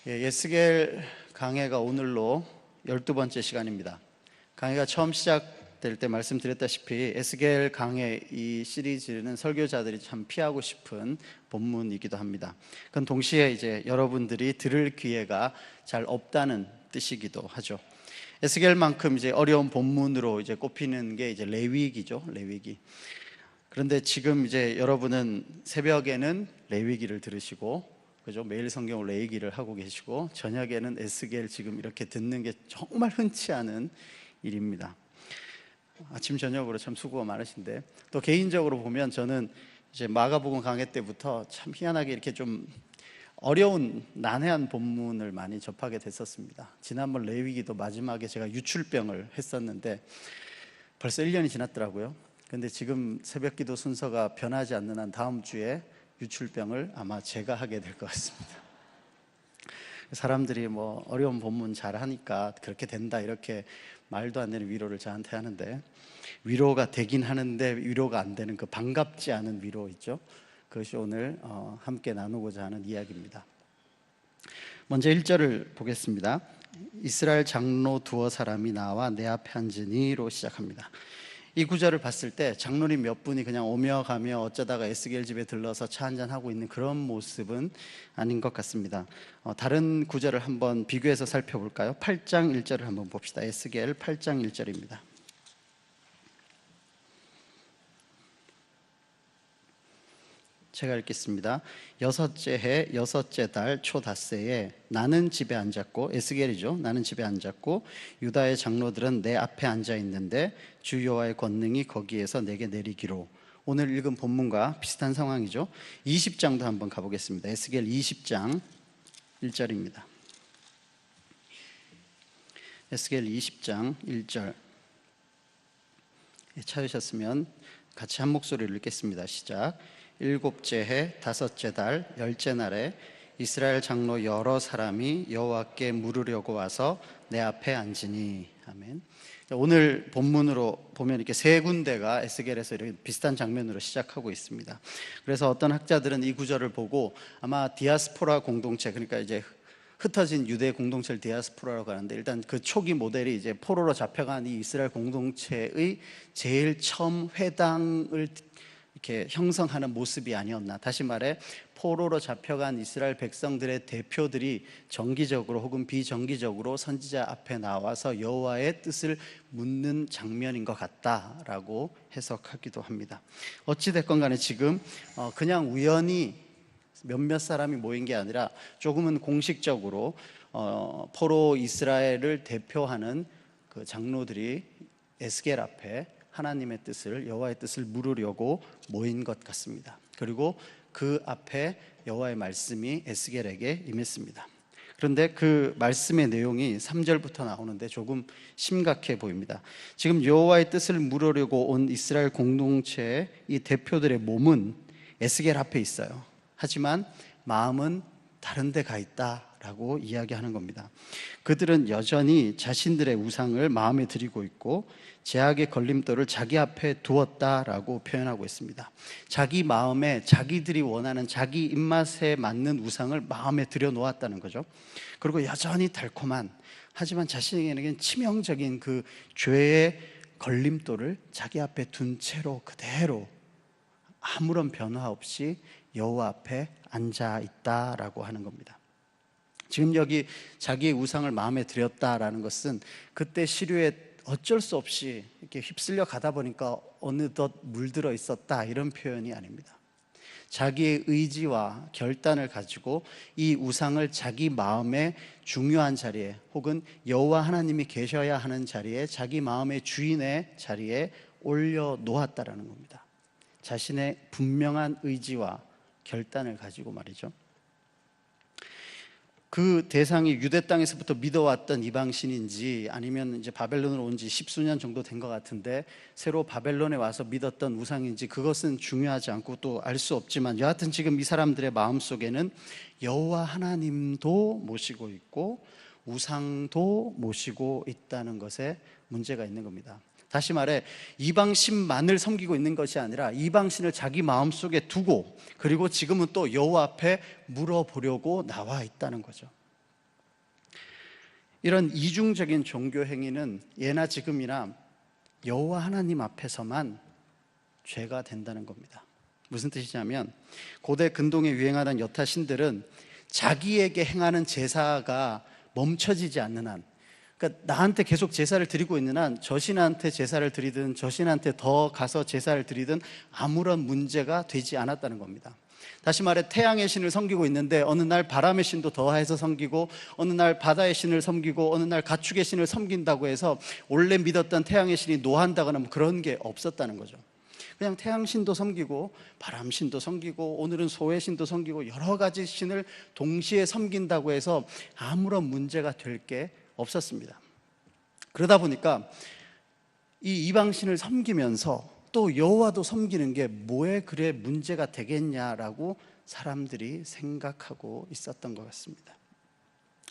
예스겔 강해가 오늘로 12번째 시간입니다. 강해가 처음 시작될 때 말씀드렸다시피 에스겔 강해 이 시리즈는 설교자들이 참 피하고 싶은 본문이기도 합니다. 그건 동시에 이제 여러분들이 들을 기회가 잘 없다는 뜻이기도 하죠. 에스겔만큼 이제 어려운 본문으로 이제 꼽히는 게 이제 레위기죠. 레위기. 그런데 지금 이제 여러분은 새벽에는 레위기를 들으시고, 그죠? 매일 성경을 레위기를 하고 계시고, 저녁에는 에스겔 지금 이렇게 듣는 게 정말 흔치 않은 일입니다. 아침 저녁으로 참 수고가 많으신데, 또 개인적으로 보면 저는 이제 마가복음 강해 때부터 참 희한하게 이렇게 좀 어려운 난해한 본문을 많이 접하게 됐었습니다. 지난번 레위기도 마지막에 제가 유출병을 했었는데 벌써 1년이 지났더라고요. 근데 지금 새벽기도 순서가 변하지 않는 한 다음 주에 유출병을 아마 제가 하게 될 것 같습니다. 사람들이 뭐 어려운 본문 잘 하니까 그렇게 된다 이렇게 말도 안 되는 위로를 저한테 하는데, 위로가 되긴 하는데 위로가 안 되는 그 반갑지 않은 위로 있죠. 그것이 오늘 함께 나누고자 하는 이야기입니다. 먼저 1절을 보겠습니다. 이스라엘 장로 두어 사람이 나와 내 앞에 앉으니로 시작합니다. 이 구절을 봤을 때 장로님 몇 분이 그냥 오며 가며 어쩌다가 에스겔 집에 들러서 차 한잔 하고 있는 그런 모습은 아닌 것 같습니다. 다른 구절을 한번 비교해서 살펴볼까요? 8장 1절을 한번 봅시다. 에스겔 8장 1절입니다. 제가 읽겠습니다. 여섯째 해 여섯째 달 초닷새에 나는 집에 앉았고, 에스겔이죠. 나는 집에 앉았고 유다의 장로들은 내 앞에 앉아 있는데 주 여호와의 권능이 거기에서 내게 내리기로. 오늘 읽은 본문과 비슷한 상황이죠. 20장도 한번 가보겠습니다. 에스겔 20장 1절입니다. 에스겔 20장 1절 찾으셨으면 같이 한 목소리로 읽겠습니다. 시작. 일곱째 해 다섯째 달 열째 날에 이스라엘 장로 여러 사람이 여호와께 물으려고 와서 내 앞에 앉으니. 아멘. 오늘 본문으로 보면 이렇게 세 군데가 에스겔에서 이렇게 비슷한 장면으로 시작하고 있습니다. 그래서 어떤 학자들은 이 구절을 보고 아마 디아스포라 공동체, 그러니까 이제 흩어진 유대 공동체를 디아스포라라고 하는데, 일단 그 초기 모델이 이제 포로로 잡혀간 이 이스라엘 공동체의 제일 처음 회당을 이렇게 형성하는 모습이 아니었나. 다시 말해 포로로 잡혀간 이스라엘 백성들의 대표들이 정기적으로 혹은 비정기적으로 선지자 앞에 나와서 여호와의 뜻을 묻는 장면인 것 같다라고 해석하기도 합니다. 어찌됐건 간에 지금 그냥 우연히 몇몇 사람이 모인 게 아니라 조금은 공식적으로 포로 이스라엘을 대표하는 그 장로들이 에스겔 앞에 하나님의 뜻을, 여호와의 뜻을 물으려고 모인 것 같습니다. 그리고 그 앞에 여호와의 말씀이 에스겔에게 임했습니다. 그런데 그 말씀의 내용이 3절부터 나오는데 조금 심각해 보입니다. 지금 여호와의 뜻을 물으려고 온 이스라엘 공동체의 이 대표들의 몸은 에스겔 앞에 있어요. 하지만 마음은 다른 데 가 있다라고 이야기하는 겁니다. 그들은 여전히 자신들의 우상을 마음에 들이고 있고 제약의 걸림돌을 자기 앞에 두었다라고 표현하고 있습니다. 자기 마음에 자기들이 원하는 자기 입맛에 맞는 우상을 마음에 들여놓았다는 거죠. 그리고 여전히 달콤한, 하지만 자신에게는 치명적인 그 죄의 걸림돌을 자기 앞에 둔 채로 그대로 아무런 변화 없이 여호와 앞에 앉아 있다라고 하는 겁니다. 지금 여기 자기의 우상을 마음에 들였다라는 것은 그때 시류에 어쩔 수 없이 이렇게 휩쓸려 가다 보니까 어느덧 물들어 있었다, 이런 표현이 아닙니다. 자기의 의지와 결단을 가지고 이 우상을 자기 마음의 중요한 자리에, 혹은 여호와 하나님이 계셔야 하는 자리에, 자기 마음의 주인의 자리에 올려 놓았다라는 겁니다. 자신의 분명한 의지와 결단을 가지고 말이죠. 그 대상이 유대 땅에서부터 믿어왔던 이방신인지 아니면 이제 바벨론으로 온 지 10수년 정도 된 것 같은데 새로 바벨론에 와서 믿었던 우상인지 그것은 중요하지 않고 또 알 수 없지만, 여하튼 지금 이 사람들의 마음속에는 여호와 하나님도 모시고 있고 우상도 모시고 있다는 것에 문제가 있는 겁니다. 다시 말해 이방신만을 섬기고 있는 것이 아니라 이방신을 자기 마음속에 두고, 그리고 지금은 또 여호와 앞에 물어보려고 나와 있다는 거죠. 이런 이중적인 종교 행위는 예나 지금이나 여호와 하나님 앞에서만 죄가 된다는 겁니다. 무슨 뜻이냐면 고대 근동에 유행하던 여타 신들은 자기에게 행하는 제사가 멈춰지지 않는 한, 그러니까 나한테 계속 제사를 드리고 있는 한 저 신한테 제사를 드리든 저 신한테 더 가서 제사를 드리든 아무런 문제가 되지 않았다는 겁니다. 다시 말해 태양의 신을 섬기고 있는데 어느 날 바람의 신도 더해서 섬기고 어느 날 바다의 신을 섬기고 어느 날 가축의 신을 섬긴다고 해서 원래 믿었던 태양의 신이 노한다거나 뭐 그런 게 없었다는 거죠. 그냥 태양신도 섬기고 바람신도 섬기고 오늘은 소의 신도 섬기고 여러 가지 신을 동시에 섬긴다고 해서 아무런 문제가 될 게 없었습니다. 그러다 보니까 이 이방신을 섬기면서 또 여호와도 섬기는 게 뭐에 그래 문제가 되겠냐라고 사람들이 생각하고 있었던 것 같습니다.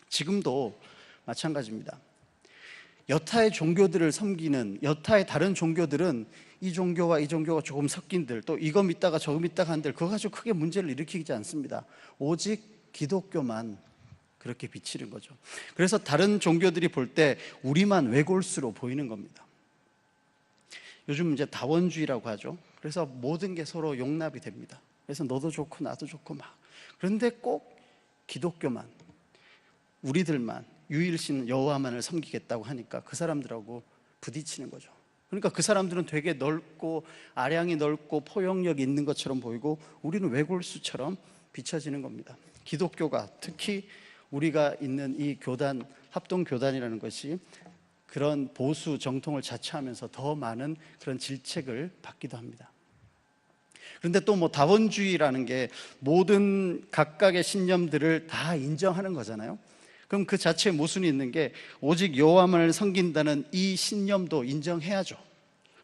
지금도 마찬가지입니다. 여타의 종교들을 섬기는 여타의 다른 종교들은 이 종교와 이 종교가 조금 섞인들, 또 이거 믿다가 저거 믿다가 한들 그거 가지고 크게 문제를 일으키지 않습니다. 오직 기독교만 그렇게 비치는 거죠. 그래서 다른 종교들이 볼 때 우리만 외골수로 보이는 겁니다. 요즘 이제 다원주의라고 하죠. 그래서 모든 게 서로 용납이 됩니다. 그래서 너도 좋고 나도 좋고 막. 그런데 꼭 기독교만, 우리들만 유일신 여호와만을 섬기겠다고 하니까 그 사람들하고 부딪히는 거죠. 그러니까 그 사람들은 되게 넓고 아량이 넓고 포용력이 있는 것처럼 보이고 우리는 외골수처럼 비춰지는 겁니다. 기독교가 특히 우리가 있는 이 교단, 합동교단이라는 것이 그런 보수 정통을 자처하면서 더 많은 그런 질책을 받기도 합니다. 그런데 또 뭐 다원주의라는 게 모든 각각의 신념들을 다 인정하는 거잖아요. 그럼 그 자체에 모순이 있는 게 오직 여호와만을 섬긴다는 이 신념도 인정해야죠.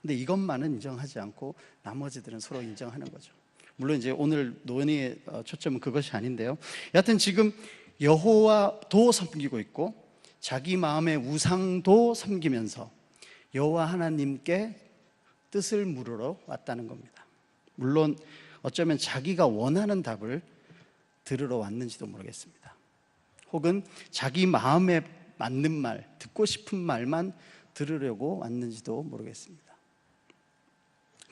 근데 이것만은 인정하지 않고 나머지들은 서로 인정하는 거죠. 물론 이제 오늘 논의의 초점은 그것이 아닌데요. 여하튼 지금 여호와도 섬기고 있고 자기 마음의 우상도 섬기면서 여호와 하나님께 뜻을 물으러 왔다는 겁니다. 물론 어쩌면 자기가 원하는 답을 들으러 왔는지도 모르겠습니다. 혹은 자기 마음에 맞는 말, 듣고 싶은 말만 들으려고 왔는지도 모르겠습니다.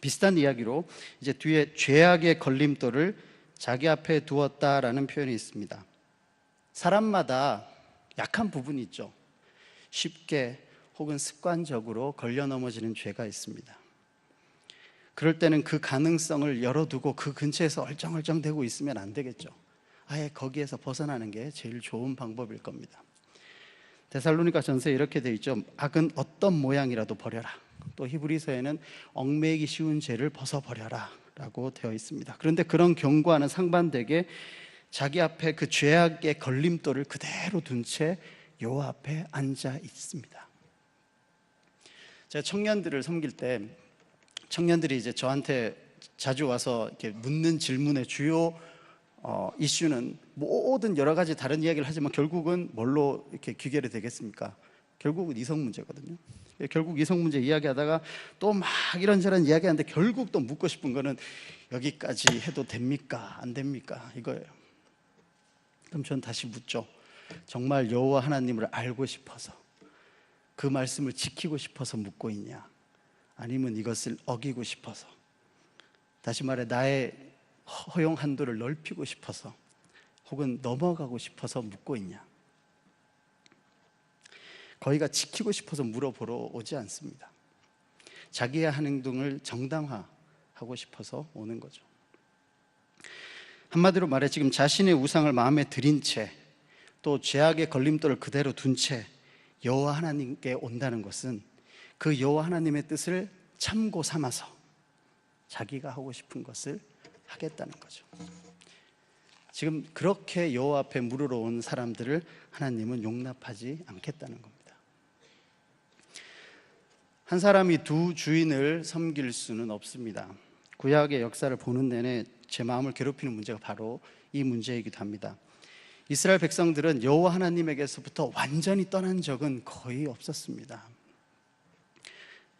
비슷한 이야기로 이제 뒤에 죄악의 걸림돌을 자기 앞에 두었다라는 표현이 있습니다. 사람마다 약한 부분이 있죠. 쉽게 혹은 습관적으로 걸려 넘어지는 죄가 있습니다. 그럴 때는 그 가능성을 열어두고 그 근처에서 얼쩡얼쩡대고 있으면 안 되겠죠. 아예 거기에서 벗어나는 게 제일 좋은 방법일 겁니다. 데살로니가 전서에 이렇게 되어 있죠. 악은 어떤 모양이라도 버려라. 또 히브리서에는 얽매이기 쉬운 죄를 벗어버려라 라고 되어 있습니다. 그런데 그런 경고와는 상반되게 자기 앞에 그 죄악의 걸림돌을 그대로 둔 채 여호와 앞에 앉아 있습니다. 제가 청년들을 섬길 때 청년들이 이제 저한테 자주 와서 이렇게 묻는 질문의 주요 이슈는 모든 여러 가지 다른 이야기를 하지만 결국은 뭘로 이렇게 귀결이 되겠습니까? 결국은 이성 문제거든요. 결국 이성 문제 이야기하다가 또 막 이런저런 이야기하는데 결국 또 묻고 싶은 거는 여기까지 해도 됩니까? 안 됩니까? 이거예요. 그럼 전 다시 묻죠. 정말 여호와 하나님을 알고 싶어서 그 말씀을 지키고 싶어서 묻고 있냐? 아니면 이것을 어기고 싶어서, 다시 말해 나의 허용 한도를 넓히고 싶어서 혹은 넘어가고 싶어서 묻고 있냐? 거기가 지키고 싶어서 물어보러 오지 않습니다. 자기의 한 행동을 정당화하고 싶어서 오는 거죠. 한마디로 말해 지금 자신의 우상을 마음에 들인 채 또 죄악의 걸림돌을 그대로 둔 채 여호와 하나님께 온다는 것은 그 여호와 하나님의 뜻을 참고 삼아서 자기가 하고 싶은 것을 하겠다는 거죠. 지금 그렇게 여호와 앞에 물으러 온 사람들을 하나님은 용납하지 않겠다는 겁니다. 한 사람이 두 주인을 섬길 수는 없습니다. 구약의 역사를 보는 내내 제 마음을 괴롭히는 문제가 바로 이 문제이기도 합니다. 이스라엘 백성들은 여호와 하나님에게서부터 완전히 떠난 적은 거의 없었습니다.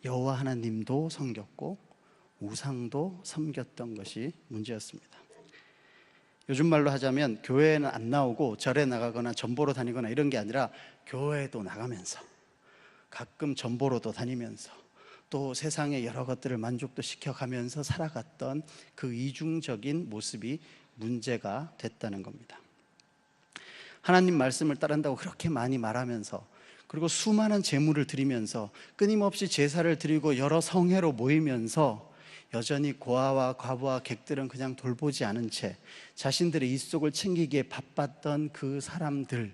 여호와 요즘 말로 하자면 교회는 안 나오고 절에 나가거나 전보로 다니거나 이런 게 아니라 교회도 나가면서 가끔 전보로도 다니면서 또 세상의 여러 것들을 만족도 시켜가면서 살아갔던 그 이중적인 모습이 문제가 됐다는 겁니다. 하나님 말씀을 따른다고 그렇게 많이 말하면서, 그리고 수많은 제물을 드리면서 끊임없이 제사를 드리고 여러 성회로 모이면서 여전히 고아와 과부와 객들은 그냥 돌보지 않은 채 자신들의 입속을 챙기기에 바빴던 그 사람들,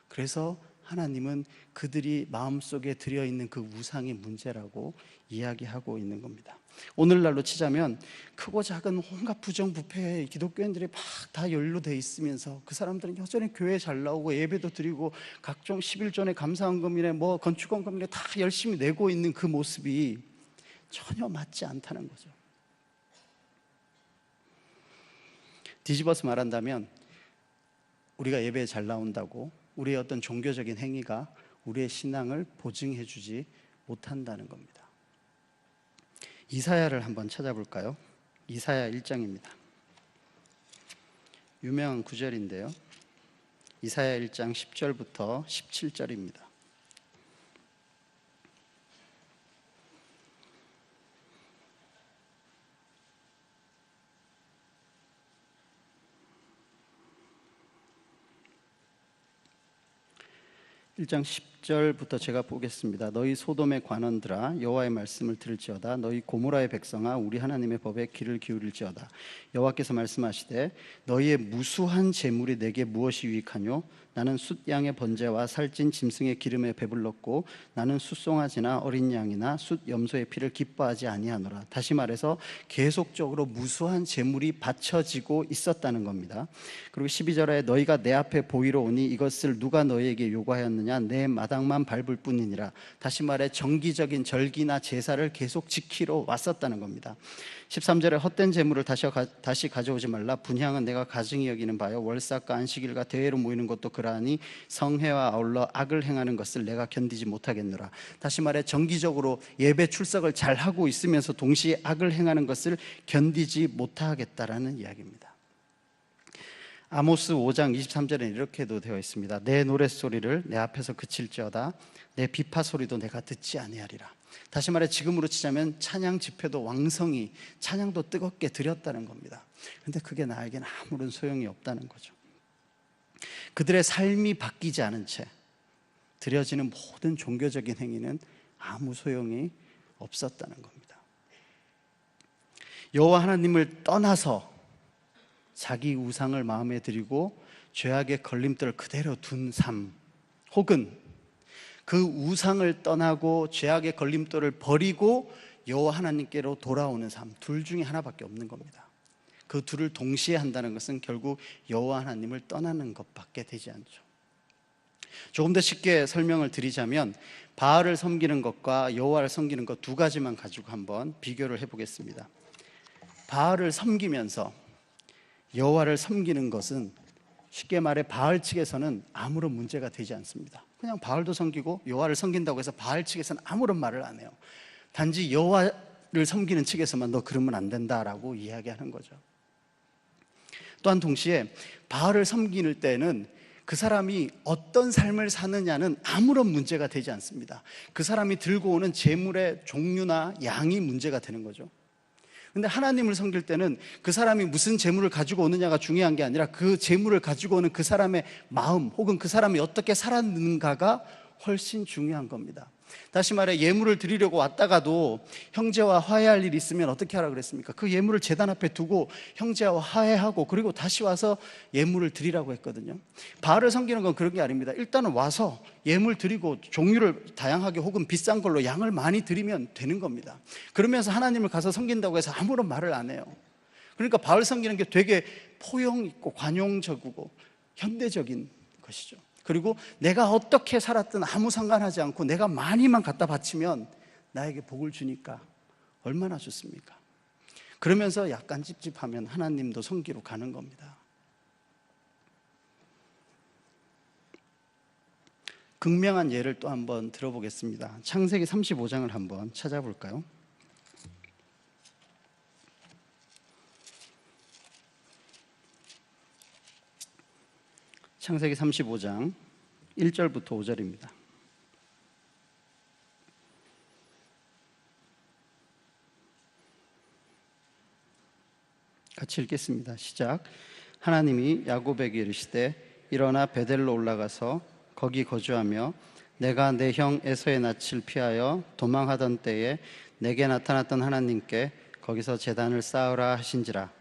그래서 하나님은 그들이 마음속에 들여있는 그 우상이 문제라고 이야기하고 있는 겁니다. 오늘날로 치자면 크고 작은 온갖 부정부패에 기독교인들이 막 다 연루돼 있으면서 그 사람들은 여전히 교회 잘 나오고 예배도 드리고 각종 11조의 감사헌금이네 뭐 건축헌금이네 다 열심히 내고 있는 그 모습이 전혀 맞지 않다는 거죠. 뒤집어서 말한다면 우리가 예배에 잘 나온다고 우리의 어떤 종교적인 행위가 우리의 신앙을 보증해 주지 못한다는 겁니다. 이사야를 한번 찾아볼까요? 이사야 1장입니다. 유명한 구절인데요. 이사야 1장 10절부터 17절입니다. (1장 10절부터) 제가 보겠습니다. 너희 소돔의 관원들아 여호와의 말씀을 들을지어다. 너희 고모라의 백성아 우리 하나님의 법에 귀를 기울일지어다. 여호와께서 말씀하시되 너희의 무수한 재물이 내게 무엇이 유익하뇨? 나는 숫양의 번제와 살찐 짐승의 기름에 배불렀고 나는 숫송아지나 어린 양이나 숫 염소의 피를 기뻐하지 아니하노라. 다시 말해서 계속적으로 무수한 재물이 바쳐지고 있었다는 겁니다. 그리고 12절에 너희가 내 앞에 보이러 오니 이것을 누가 너희에게 요구하였느냐? 내 마당만 밟을 뿐이니라. 다시 말해 정기적인 절기나 제사를 계속 지키러 왔었다는 겁니다. 13절에 헛된 재물을 다시 가져오지 말라. 분향은 내가 가증히 여기는 바요 월삭과 안식일과 대회로 모이는 것도 그러하니 성회와 아울러 악을 행하는 것을 내가 견디지 못하겠노라. 다시 말해 정기적으로 예배 출석을 잘 하고 있으면서 동시에 악을 행하는 것을 견디지 못하겠다라는 이야기입니다. 아모스 5장 23절에는 이렇게도 되어 있습니다. 내 노랫소리를 내 앞에서 그칠지어다. 내 비파 소리도 내가 듣지 아니하리라. 다시 말해 지금으로 치자면 찬양 집회도 왕성히 찬양도 뜨겁게 드렸다는 겁니다. 그런데 그게 나에게는 아무런 소용이 없다는 거죠. 그들의 삶이 바뀌지 않은 채 드려지는 모든 종교적인 행위는 아무 소용이 없었다는 겁니다. 여호와 하나님을 떠나서 자기 우상을 마음에 들이고 죄악의 걸림돌을 그대로 둔 삶, 혹은 그 우상을 떠나고 죄악의 걸림돌을 버리고 여호와 하나님께로 돌아오는 삶, 둘 중에 하나밖에 없는 겁니다. 그 둘을 동시에 한다는 것은 결국 여호와 하나님을 떠나는 것밖에 되지 않죠. 조금 더 쉽게 설명을 드리자면 바알을 섬기는 것과 여호와를 섬기는 것 두 가지만 가지고 한번 비교를 해보겠습니다. 바알을 섬기면서 여호와를 섬기는 것은 쉽게 말해 바알 측에서는 아무런 문제가 되지 않습니다. 그냥 바알도 섬기고 여호와를 섬긴다고 해서 바알 측에서는 아무런 말을 안 해요. 단지 여호와를 섬기는 측에서만 너 그러면 안 된다라고 이야기하는 거죠. 또한 동시에 바알을 섬기는 때는 그 사람이 어떤 삶을 사느냐는 아무런 문제가 되지 않습니다. 그 사람이 들고 오는 재물의 종류나 양이 문제가 되는 거죠. 근데 하나님을 섬길 때는 그 사람이 무슨 재물을 가지고 오느냐가 중요한 게 아니라 그 재물을 가지고 오는 그 사람의 마음, 혹은 그 사람이 어떻게 살았는가가 훨씬 중요한 겁니다. 다시 말해 예물을 드리려고 왔다가도 형제와 화해할 일이 있으면 어떻게 하라 그랬습니까? 그 예물을 제단 앞에 두고 형제와 화해하고 그리고 다시 와서 예물을 드리라고 했거든요. 바알을 섬기는 건 그런 게 아닙니다. 일단은 와서 예물 드리고 종류를 다양하게 혹은 비싼 걸로 양을 많이 드리면 되는 겁니다. 그러면서 하나님을 가서 섬긴다고 해서 아무런 말을 안 해요. 그러니까 바알 섬기는 게 되게 포용 있고 관용적이고 현대적인 것이죠. 그리고 내가 어떻게 살았든 아무 상관하지 않고 내가 많이만 갖다 바치면 나에게 복을 주니까 얼마나 좋습니까? 그러면서 약간 찝찝하면 하나님도 섬기러 가는 겁니다. 극명한 예를 또 한번 들어보겠습니다. 창세기 35장을 한번 찾아볼까요? 창세기 35장 1절부터 5절입니다. 같이 읽겠습니다. 시작. 하나님이 야곱에게 이르시되 일어나 베델로 올라가서 거기 거주하며 내가 내 형 에서의 낯을 피하여 도망하던 때에 내게 나타났던 하나님께 거기서 제단을 쌓으라 하신지라.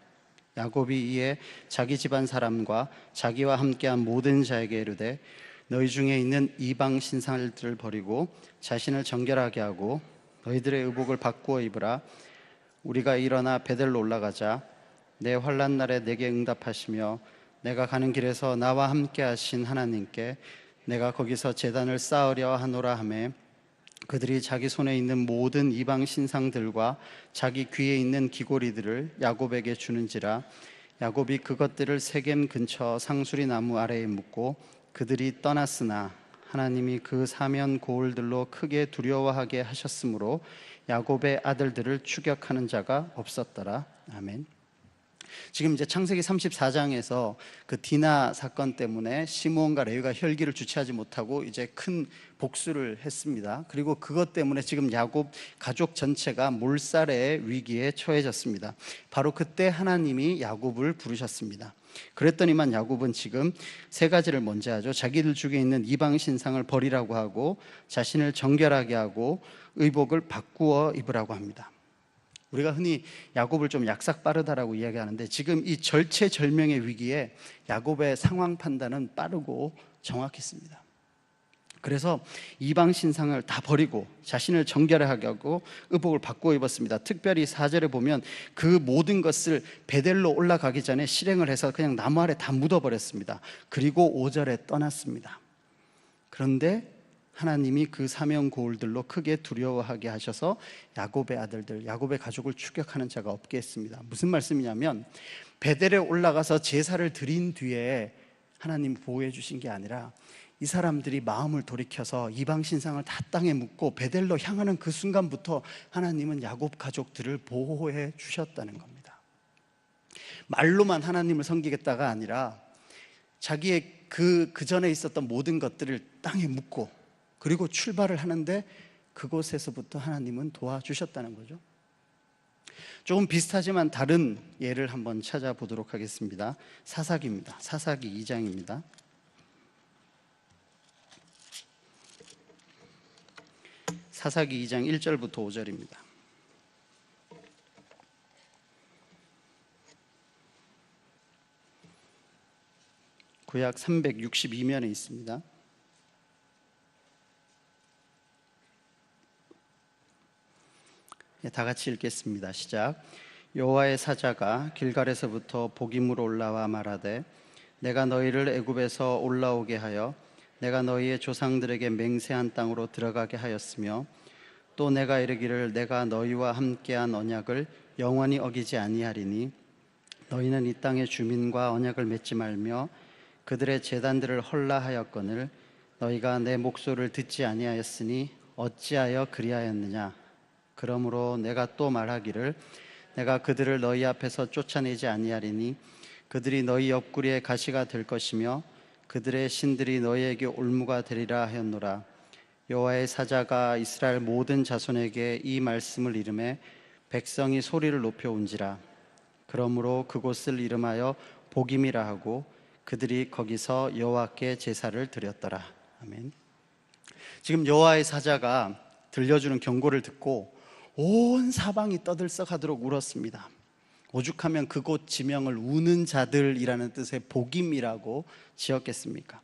야곱이 이에 자기 집안 사람과 자기와 함께한 모든 자에게 이르되 너희 중에 있는 이방 신상들을 버리고 자신을 정결하게 하고 너희들의 의복을 바꾸어 입으라. 우리가 일어나 베델로 올라가자. 내 환난 날에 내게 응답하시며 내가 가는 길에서 나와 함께 하신 하나님께 내가 거기서 제단을 쌓으려 하노라 하매 그들이 자기 손에 있는 모든 이방 신상들과 자기 귀에 있는 귀고리들을 야곱에게 주는지라. 야곱이 그것들을 세겜 근처 상수리 나무 아래에 묻고 그들이 떠났으나 하나님이 그 사면 고을들로 크게 두려워하게 하셨으므로 야곱의 아들들을 추격하는 자가 없었더라. 아멘. 지금 이제 창세기 34장에서 그 디나 사건 때문에 시므온과 레위가 혈기를 주체하지 못하고 이제 큰 복수를 했습니다. 그리고 그것 때문에 지금 야곱 가족 전체가 몰살의 위기에 처해졌습니다. 바로 그때 하나님이 야곱을 부르셨습니다. 그랬더니만 야곱은 지금 세 가지를 먼저 하죠. 자기들 중에 있는 이방 신상을 버리라고 하고 자신을 정결하게 하고 의복을 바꾸어 입으라고 합니다. 우리가 흔히 야곱을 좀 약삭 빠르다라고 이야기하는데 지금 이 절체절명의 위기에 야곱의 상황 판단은 빠르고 정확했습니다. 그래서 이방 신상을 다 버리고 자신을 정결하게 하고 의복을 바꾸어 입었습니다. 특별히 4절에 보면 그 모든 것을 베델로 올라가기 전에 실행을 해서 그냥 나무 아래 다 묻어버렸습니다. 그리고 5절에 떠났습니다. 그런데 하나님이 그 사명 고울들로 크게 두려워하게 하셔서 야곱의 아들들, 야곱의 가족을 추격하는 자가 없게 했습니다. 무슨 말씀이냐면 베델에 올라가서 제사를 드린 뒤에 하나님 보호해 주신 게 아니라 이 사람들이 마음을 돌이켜서 이방 신상을 다 땅에 묻고 베델로 향하는 그 순간부터 하나님은 야곱 가족들을 보호해 주셨다는 겁니다. 말로만 하나님을 섬기겠다가 아니라 자기의 그 전에 있었던 모든 것들을 땅에 묻고 그리고 출발을 하는데 그곳에서부터 하나님은 도와주셨다는 거죠. 조금 비슷하지만 다른 예를 한번 찾아보도록 하겠습니다. 사사기입니다. 사사기 2장입니다. 사사기 2장 1절부터 5절입니다. 구약 362면에 있습니다. 다 같이 읽겠습니다. 시작. 여호와의 사자가 길갈에서부터 복임으로 올라와 말하되 내가 너희를 애굽에서 올라오게 하여 내가 너희의 조상들에게 맹세한 땅으로 들어가게 하였으며 또 내가 이르기를 내가 너희와 함께한 언약을 영원히 어기지 아니하리니 너희는 이 땅의 주민과 언약을 맺지 말며 그들의 제단들을 헐라하였거늘 너희가 내 목소리를 듣지 아니하였으니 어찌하여 그리하였느냐. 그러므로 내가 또 말하기를 내가 그들을 너희 앞에서 쫓아내지 아니하리니 그들이 너희 옆구리에 가시가 될 것이며 그들의 신들이 너희에게 올무가 되리라 하였노라. 여호와의 사자가 이스라엘 모든 자손에게 이 말씀을 이르매 백성이 소리를 높여 운지라. 그러므로 그곳을 이름하여 복임이라 하고 그들이 거기서 여호와께 제사를 드렸더라. 아멘. 지금 여호와의 사자가 들려주는 경고를 듣고 온 사방이 떠들썩하도록 울었습니다. 오죽하면 그곳 지명을 우는 자들이라는 뜻의 복임이라고 지었겠습니까?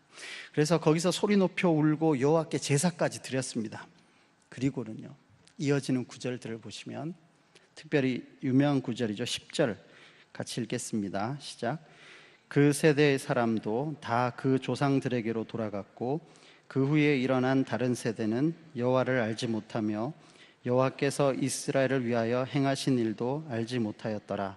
그래서 거기서 소리 높여 울고 여호와께 제사까지 드렸습니다. 그리고는요, 이어지는 구절들을 보시면 특별히 유명한 구절이죠. 10절 같이 읽겠습니다. 시작. 그 세대의 사람도 다 그 조상들에게로 돌아갔고 그 후에 일어난 다른 세대는 여호와를 알지 못하며 여호와께서 이스라엘을 위하여 행하신 일도 알지 못하였더라.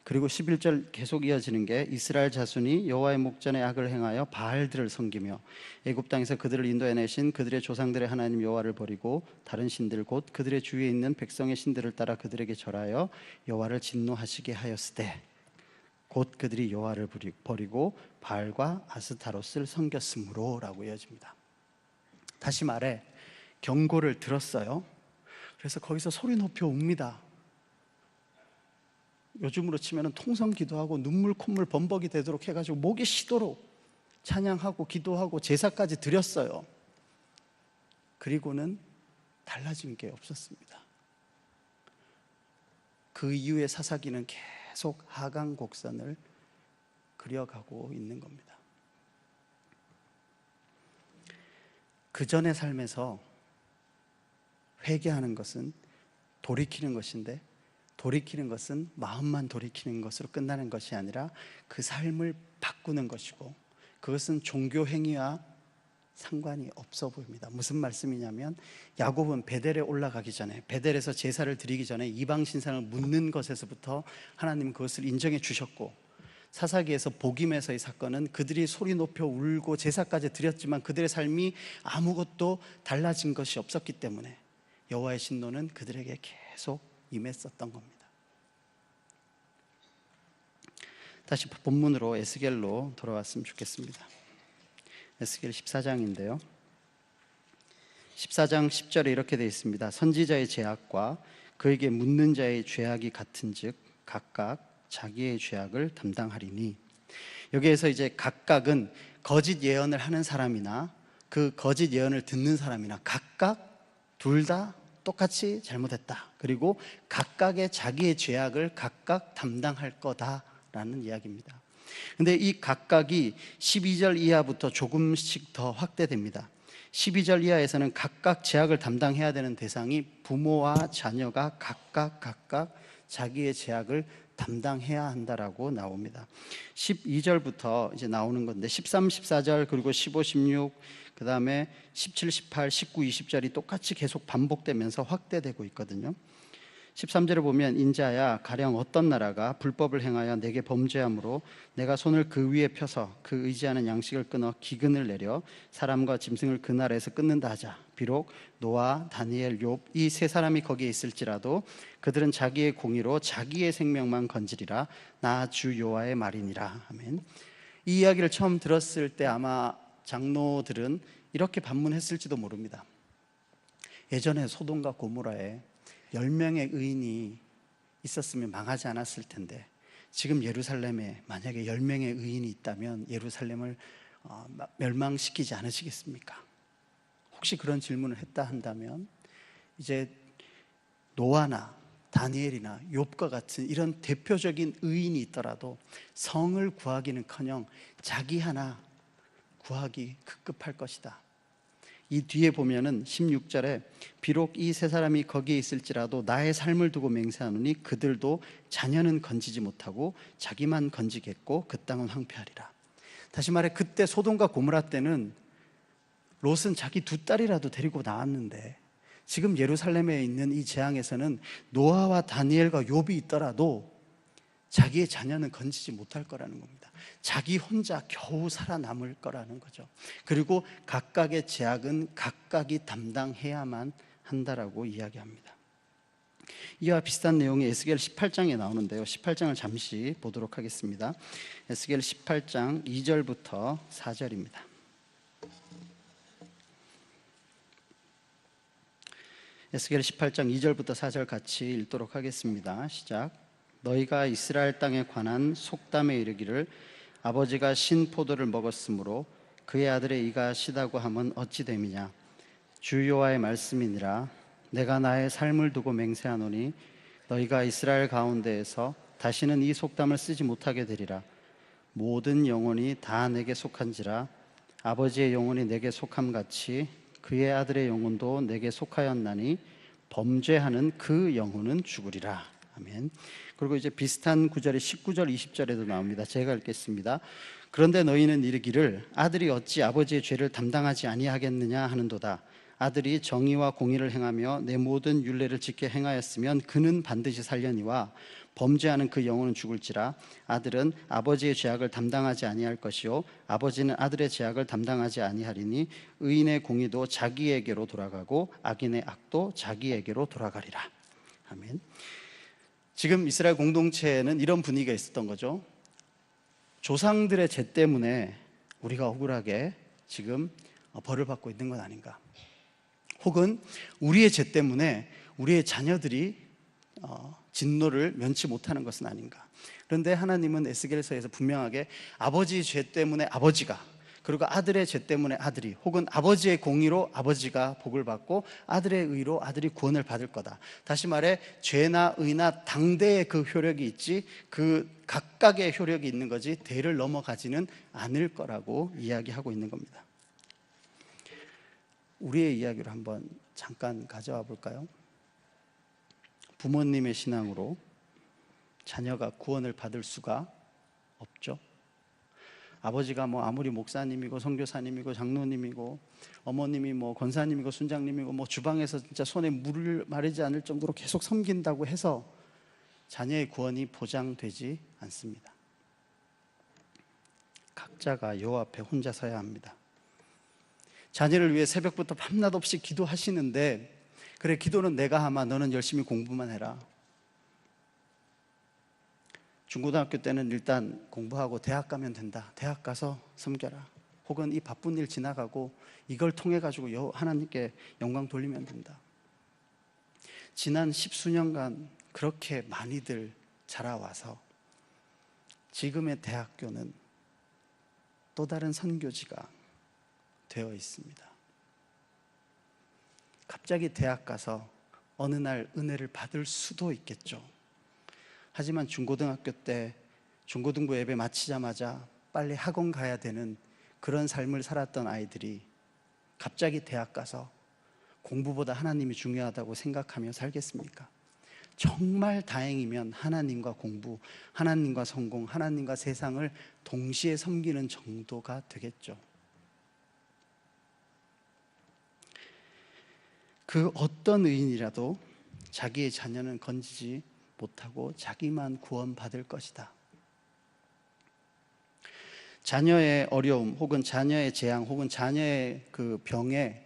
그리고 11절 계속 이어지는 게 이스라엘 자손이 여호와의 목전에 악을 행하여 바알들을 섬기며 애굽 땅에서 그들을 인도해내신 그들의 조상들의 하나님 여호와를 버리고 다른 신들 곧 그들의 주위에 있는 백성의 신들을 따라 그들에게 절하여 여호와를 진노하시게 하였으되. 곧 그들이 여호와를 버리고 바알과 아스타롯을 섬겼으므로 라고 이어집니다. 다시 말해 경고를 들었어요. 그래서 거기서 소리 높여 웁니다. 요즘으로 치면 통성 기도하고 눈물 콧물 범벅이 되도록 해가지고 목이 쉬도록 찬양하고 기도하고 제사까지 드렸어요. 그리고는 달라진 게 없었습니다. 그 이후에 사사기는 계속 하강 곡선을 그려가고 있는 겁니다. 그 전의 삶에서 회개하는 것은 돌이키는 것인데, 돌이키는 것은 마음만 돌이키는 것으로 끝나는 것이 아니라 그 삶을 바꾸는 것이고, 그것은 종교 행위와 상관이 없어 보입니다. 무슨 말씀이냐면, 야곱은 베델에 올라가기 전에, 베델에서 제사를 드리기 전에 이방 신상을 묻는 것에서부터 하나님은 그것을 인정해 주셨고, 사사기에서 복임에서의 사건은 그들이 소리 높여 울고 제사까지 드렸지만 그들의 삶이 아무것도 달라진 것이 없었기 때문에 여호와의 진노는 그들에게 계속 임했었던 겁니다. 다시 본문으로 에스겔로 돌아왔으면 좋겠습니다. 에스겔 14장인데요 14장 10절에 이렇게 되어 있습니다. 선지자의 죄악과 그에게 묻는 자의 죄악이 같은즉 각각 자기의 죄악을 담당하리니. 여기에서 이제 각각은 거짓 예언을 하는 사람이나 그 거짓 예언을 듣는 사람이나 각각 둘 다 똑같이 잘못했다. 그리고 각각의 자기의 죄악을 각각 담당할 거다라는 이야기입니다. 근데 이 각각이 12절 이하부터 조금씩 더 확대됩니다. 12절 이하에서는 각각 죄악을 담당해야 되는 대상이 부모와 자녀가 각각 자기의 죄악을 담당해야 한다라고 나옵니다. 12절부터 이제 나오는 건데 13, 14절 그리고 15, 16 그 다음에 17, 18, 19, 20절이 똑같이 계속 반복되면서 확대되고 있거든요. 13절에 보면 인자야 가령 어떤 나라가 불법을 행하여 내게 범죄함으로 내가 손을 그 위에 펴서 그 의지하는 양식을 끊어 기근을 내려 사람과 짐승을 그 나라에서 끊는다 하자. 비록 노아, 다니엘, 욥 이 세 사람이 거기에 있을지라도 그들은 자기의 공의로 자기의 생명만 건지리라. 나 주 여호와의 말이니라. 아멘. 이 이야기를 처음 들었을 때 아마 장로들은 이렇게 반문했을지도 모릅니다. 예전에 소돔과 고모라에 10명의 의인이 있었으면 망하지 않았을 텐데 지금 예루살렘에 만약에 10명의 의인이 있다면 예루살렘을 멸망시키지 않으시겠습니까? 혹시 그런 질문을 했다 한다면 이제 노아나 다니엘이나 욥과 같은 이런 대표적인 의인이 있더라도 성을 구하기는커녕 자기 하나 구하기 급급할 것이다. 이 뒤에 보면은 16절에 비록 이 세 사람이 거기에 있을지라도 나의 삶을 두고 맹세하노니 그들도 자녀는 건지지 못하고 자기만 건지겠고 그 땅은 황폐하리라. 다시 말해 그때 소돔과 고모라 때는 롯은 자기 두 딸이라도 데리고 나왔는데 지금 예루살렘에 있는 이 재앙에서는 노아와 다니엘과 욥이 있더라도 자기의 자녀는 건지지 못할 거라는 겁니다. 자기 혼자 겨우 살아남을 거라는 거죠. 그리고 각각의 죄악은 각각이 담당해야만 한다라고 이야기합니다. 이와 비슷한 내용이 에스겔 18장에 나오는데요 18장을 잠시 보도록 하겠습니다. 에스겔 18장 2절부터 4절입니다. 에스겔 18장 2절부터 4절 같이 읽도록 하겠습니다. 시작. 너희가 이스라엘 땅에 관한 속담에 이르기를 아버지가 신 포도를 먹었으므로 그의 아들의 이가 시다고 함은 어찌 됨이냐. 주 여호와의 말씀이니라. 내가 나의 삶을 두고 맹세하노니 너희가 이스라엘 가운데에서 다시는 이 속담을 쓰지 못하게 되리라. 모든 영혼이 다 내게 속한지라. 아버지의 영혼이 내게 속함같이 그의 아들의 영혼도 내게 속하였나니 범죄하는 그 영혼은 죽으리라. 아멘. 그리고 이제 비슷한 구절이 19절 20절에도 나옵니다. 제가 읽겠습니다. 그런데 너희는 이르기를 아들이 어찌 아버지의 죄를 담당하지 아니하겠느냐 하는도다. 아들이 정의와 공의를 행하며 내 모든 율례를 지켜 행하였으면 그는 반드시 살려니와 범죄하는 그 영혼은 죽을지라. 아들은 아버지의 죄악을 담당하지 아니할 것이요 아버지는 아들의 죄악을 담당하지 아니하리니 의인의 공의도 자기에게로 돌아가고 악인의 악도 자기에게로 돌아가리라. 아멘. 지금 이스라엘 공동체에는 이런 분위기가 있었던 거죠. 조상들의 죄 때문에 우리가 억울하게 지금 벌을 받고 있는 건 아닌가? 혹은 우리의 죄 때문에 우리의 자녀들이 진노를 면치 못하는 것은 아닌가? 그런데 하나님은 에스겔서에서 분명하게 아버지의 죄 때문에 아버지가, 그리고 아들의 죄 때문에 아들이, 혹은 아버지의 공의로 아버지가 복을 받고 아들의 의로 아들이 구원을 받을 거다. 다시 말해 죄나 의나 당대의 그 효력이 있지 그 각각의 효력이 있는 거지 대를 넘어가지는 않을 거라고 이야기하고 있는 겁니다. 우리의 이야기로 한번 잠깐 가져와 볼까요? 부모님의 신앙으로 자녀가 구원을 받을 수가 없죠. 아버지가 아무리 목사님이고 선교사님이고 장로님이고 어머님이 권사님이고 순장님이고 주방에서 진짜 손에 물을 마르지 않을 정도로 계속 섬긴다고 해서 자녀의 구원이 보장되지 않습니다. 각자가 여호와 앞에 혼자 서야 합니다. 자녀를 위해 새벽부터 밤낮 없이 기도하시는데, 그래 기도는 내가 하마, 너는 열심히 공부만 해라. 중고등학교 때는 일단 공부하고 대학 가면 된다. 대학 가서 섬겨라. 혹은 이 바쁜 일 지나가고 이걸 통해 가지고 하나님께 영광 돌리면 된다. 지난 10수년간 그렇게 많이들 자라와서 지금의 대학교는 또 다른 선교지가 되어 있습니다. 갑자기 대학 가서 어느 날 은혜를 받을 수도 있겠죠. 하지만 중고등학교 때 중고등부 예배 마치자마자 빨리 학원 가야 되는 그런 삶을 살았던 아이들이 갑자기 대학 가서 공부보다 하나님이 중요하다고 생각하며 살겠습니까? 정말 다행이면 하나님과 공부, 하나님과 성공, 하나님과 세상을 동시에 섬기는 정도가 되겠죠. 그 어떤 의인이라도 자기의 자녀는 건지지 못하고 자기만 구원받을 것이다. 자녀의 어려움 혹은 자녀의 재앙 혹은 자녀의 그 병에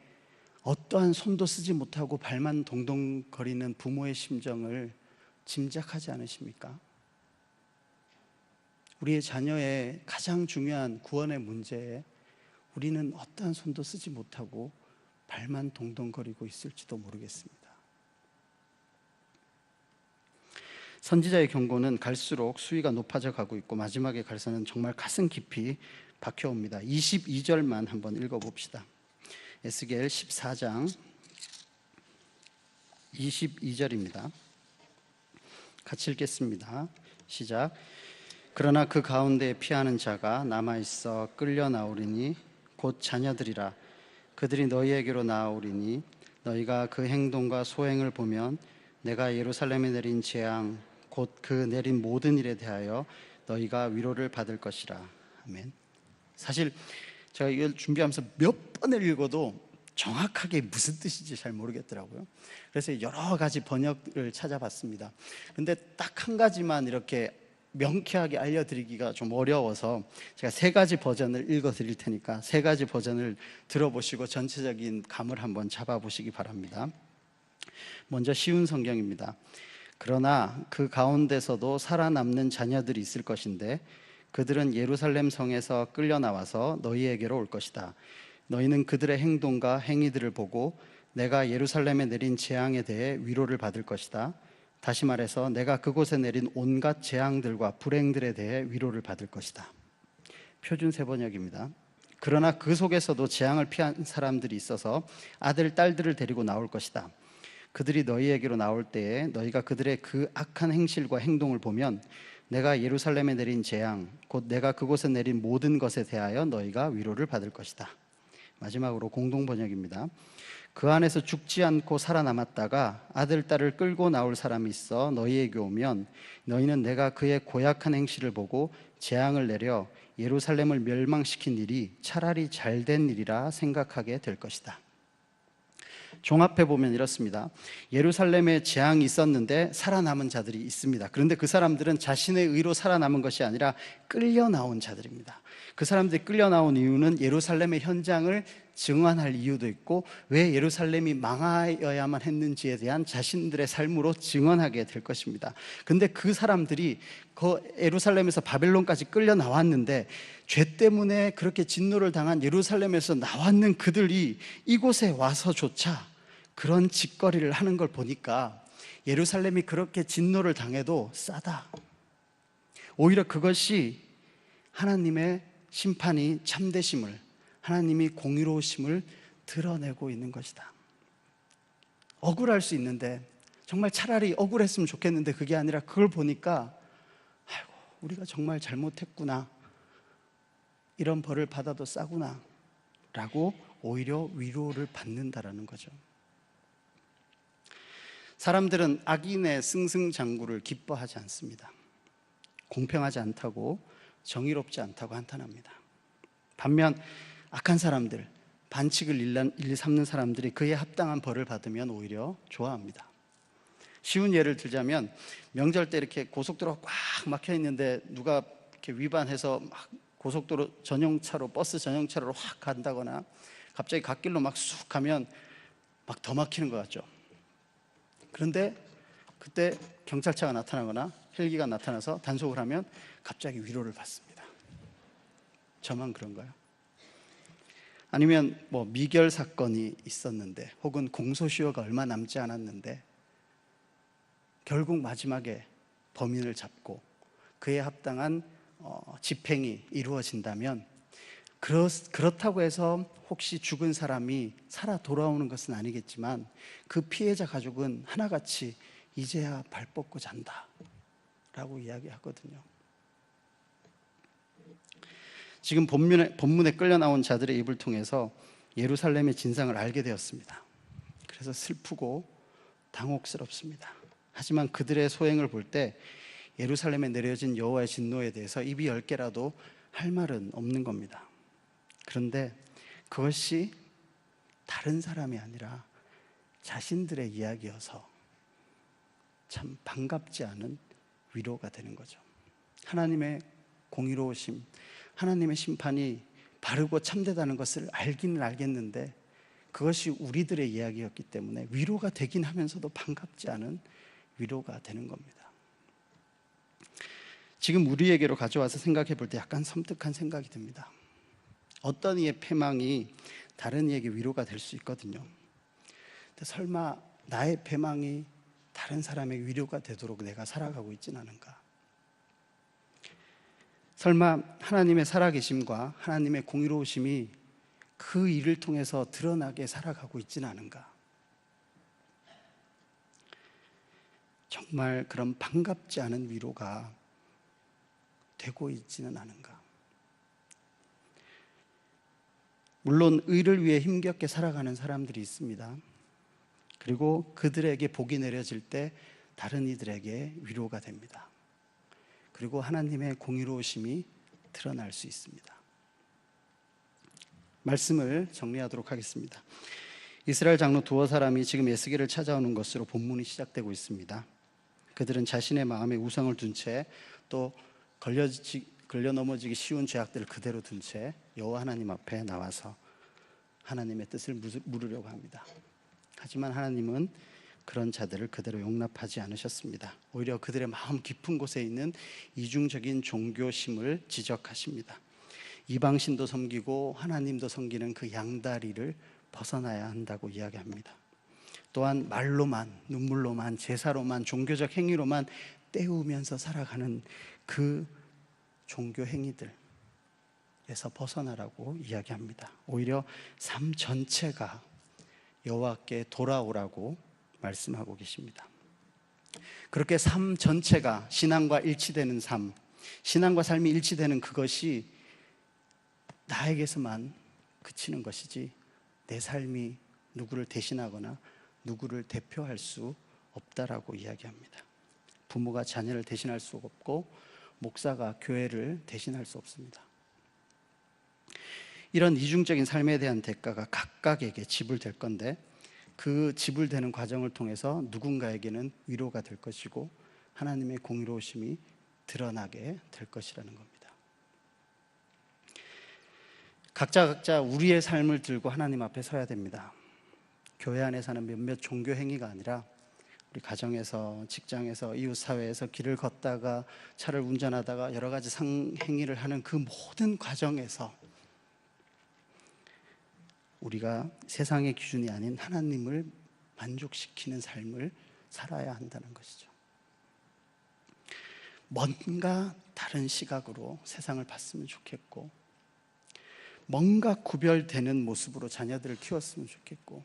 어떠한 손도 쓰지 못하고 발만 동동거리는 부모의 심정을 짐작하지 않으십니까? 우리의 자녀의 가장 중요한 구원의 문제에 우리는 어떠한 손도 쓰지 못하고 발만 동동거리고 있을지도 모르겠습니다. 선지자의 경고는 갈수록 수위가 높아져 가고 있고 마지막에 갈서는 정말 가슴 깊이 박혀옵니다. 22절만 한번 읽어봅시다. 에스겔 14장 22절입니다. 같이 읽겠습니다. 시작. 그러나 그 가운데 피하는 자가 남아있어 끌려 나오리니 곧 자녀들이라. 그들이 너희에게로 나아오리니 너희가 그 행동과 소행을 보면 내가 예루살렘에 내린 재앙 곧 그 내린 모든 일에 대하여 너희가 위로를 받을 것이라. 아멘. 사실 제가 이걸 준비하면서 몇 번을 읽어도 정확하게 무슨 뜻인지 잘 모르겠더라고요. 그래서 여러 가지 번역을 찾아봤습니다. 근데 딱 한 가지만 이렇게 명쾌하게 알려드리기가 좀 어려워서 제가 3가지 버전을 읽어드릴 테니까 3가지 버전을 들어보시고 전체적인 감을 한번 잡아보시기 바랍니다. 먼저 쉬운 성경입니다. 그러나 그 가운데서도 살아남는 자녀들이 있을 것인데 그들은 예루살렘 성에서 끌려 나와서 너희에게로 올 것이다. 너희는 그들의 행동과 행위들을 보고 내가 예루살렘에 내린 재앙에 대해 위로를 받을 것이다. 다시 말해서 내가 그곳에 내린 온갖 재앙들과 불행들에 대해 위로를 받을 것이다. 표준 세번역입니다. 그러나 그 속에서도 재앙을 피한 사람들이 있어서 아들, 딸들을 데리고 나올 것이다. 그들이 너희에게로 나올 때에 너희가 그들의 그 악한 행실과 행동을 보면 내가 예루살렘에 내린 재앙, 곧 내가 그곳에 내린 모든 것에 대하여 너희가 위로를 받을 것이다. 마지막으로 공동번역입니다. 그 안에서 죽지 않고 살아남았다가 아들, 딸을 끌고 나올 사람이 있어 너희에게 오면 너희는 내가 그의 고약한 행실을 보고 재앙을 내려 예루살렘을 멸망시킨 일이 차라리 잘된 일이라 생각하게 될 것이다. 종합해 보면 이렇습니다. 예루살렘에 재앙이 있었는데 살아남은 자들이 있습니다. 그런데 그 사람들은 자신의 의로 살아남은 것이 아니라 끌려 나온 자들입니다. 그 사람들이 끌려 나온 이유는 예루살렘의 현장을 증언할 이유도 있고, 왜 예루살렘이 망하여야만 했는지에 대한 자신들의 삶으로 증언하게 될 것입니다. 근데 그 사람들이 그 예루살렘에서 바벨론까지 끌려 나왔는데, 죄 때문에 그렇게 진노를 당한 예루살렘에서 나왔는 그들이 이곳에 와서조차 그런 짓거리를 하는 걸 보니까 예루살렘이 그렇게 진노를 당해도 싸다. 오히려 그것이 하나님의 심판이 참되심을, 하나님이 공의로우심을 드러내고 있는 것이다. 억울할 수 있는데, 정말 차라리 억울했으면 좋겠는데 그게 아니라 그걸 보니까 아이고, 우리가 정말 잘못했구나, 이런 벌을 받아도 싸구나 라고 오히려 위로를 받는다라는 거죠. 사람들은 악인의 승승장구를 기뻐하지 않습니다. 공평하지 않다고, 정의롭지 않다고 한탄합니다. 반면 악한 사람들, 반칙을 일 삼는 사람들이 그에 합당한 벌을 받으면 오히려 좋아합니다. 쉬운 예를 들자면, 명절 때 이렇게 고속도로가 꽉 막혀 있는데 누가 이렇게 위반해서 막 고속도로 전용차로, 버스 전용차로 확 간다거나 갑자기 갓길로 막 쑥 가면 막 더 막히는 것 같죠. 그런데 그때 경찰차가 나타나거나 헬기가 나타나서 단속을 하면 갑자기 위로를 받습니다. 저만 그런가요? 아니면 뭐 미결 사건이 있었는데, 혹은 공소시효가 얼마 남지 않았는데 결국 마지막에 범인을 잡고 그에 합당한 집행이 이루어진다면, 그렇다고 해서 혹시 죽은 사람이 살아 돌아오는 것은 아니겠지만, 그 피해자 가족은 하나같이 이제야 발 뻗고 잔다 라고 이야기하거든요. 지금 본문에 끌려 나온 자들의 입을 통해서 예루살렘의 진상을 알게 되었습니다. 그래서 슬프고 당혹스럽습니다. 하지만 그들의 소행을 볼 때 예루살렘에 내려진 여호와의 진노에 대해서 입이 10개라도 할 말은 없는 겁니다. 그런데 그것이 다른 사람이 아니라 자신들의 이야기여서 참 반갑지 않은 위로가 되는 거죠. 하나님의 공의로우심, 하나님의 심판이 바르고 참되다는 것을 알기는 알겠는데, 그것이 우리들의 이야기였기 때문에 위로가 되긴 하면서도 반갑지 않은 위로가 되는 겁니다. 지금 우리에게로 가져와서 생각해 볼 때 약간 섬뜩한 생각이 듭니다. 어떤 이의 패망이 다른 이에게 위로가 될 수 있거든요. 근데 설마 나의 패망이 다른 사람에게 위로가 되도록 내가 살아가고 있지는 않은가? 설마 하나님의 살아계심과 하나님의 공의로우심이 그 일을 통해서 드러나게 살아가고 있지는 않은가? 정말 그런 반갑지 않은 위로가 되고 있지는 않은가? 물론 의를 위해 힘겹게 살아가는 사람들이 있습니다. 그리고 그들에게 복이 내려질 때 다른 이들에게 위로가 됩니다. 그리고 하나님의 공의로우심이 드러날 수 있습니다. 말씀을 정리하도록 하겠습니다. 이스라엘 장로 두어 사람이 지금 에스겔을 찾아오는 것으로 본문이 시작되고 있습니다. 그들은 자신의 마음에 우상을 둔 채, 또 걸려 넘어지기 쉬운 죄악들을 그대로 둔 채 여호와 하나님 앞에 나와서 하나님의 뜻을 물으려고 합니다. 하지만 하나님은 그런 자들을 그대로 용납하지 않으셨습니다. 오히려 그들의 마음 깊은 곳에 있는 이중적인 종교심을 지적하십니다. 이방신도 섬기고 하나님도 섬기는 그 양다리를 벗어나야 한다고 이야기합니다. 또한 말로만, 눈물로만, 제사로만, 종교적 행위로만 때우면서 살아가는 그 종교 행위들에서 벗어나라고 이야기합니다. 오히려 삶 전체가 여호와께 돌아오라고 말씀하고 계십니다. 그렇게 삶 전체가 신앙과 일치되는 삶, 신앙과 삶이 일치되는 그것이 나에게서만 그치는 것이지, 내 삶이 누구를 대신하거나 누구를 대표할 수 없다라고 이야기합니다. 부모가 자녀를 대신할 수 없고, 목사가 교회를 대신할 수 없습니다. 이런 이중적인 삶에 대한 대가가 각각에게 지불될 건데, 그 지불되는 과정을 통해서 누군가에게는 위로가 될 것이고 하나님의 공의로우심이 드러나게 될 것이라는 겁니다. 각자 우리의 삶을 들고 하나님 앞에 서야 됩니다. 교회 안에 사는 몇몇 종교 행위가 아니라 우리 가정에서, 직장에서, 이웃 사회에서 길을 걷다가 차를 운전하다가 여러 가지 행위를 하는 그 모든 과정에서 우리가 세상의 기준이 아닌 하나님을 만족시키는 삶을 살아야 한다는 것이죠. 뭔가 다른 시각으로 세상을 봤으면 좋겠고, 뭔가 구별되는 모습으로 자녀들을 키웠으면 좋겠고,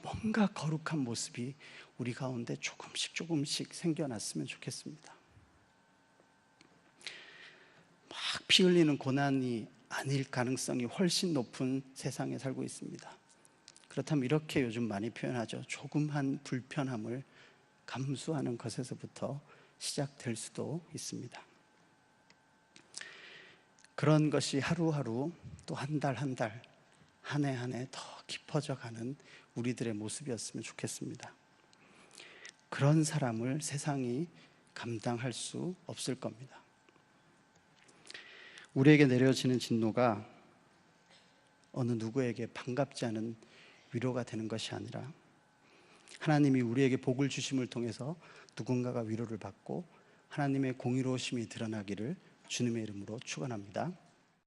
뭔가 거룩한 모습이 우리 가운데 조금씩 생겨났으면 좋겠습니다. 막 피 흘리는 고난이 아닐 가능성이 훨씬 높은 세상에 살고 있습니다. 그렇다면 이렇게 요즘 많이 표현하죠. 조금한 불편함을 감수하는 것에서부터 시작될 수도 있습니다. 그런 것이 하루하루 또 한 달 한 달, 한 해 한 해 더 깊어져 가는 우리들의 모습이었으면 좋겠습니다. 그런 사람을 세상이 감당할 수 없을 겁니다. 우리에게 내려지는 진노가 어느 누구에게 반갑지 않은 위로가 되는 것이 아니라 하나님이 우리에게 복을 주심을 통해서 누군가가 위로를 받고 하나님의 공의로우심이 드러나기를 주님의 이름으로 축원합니다.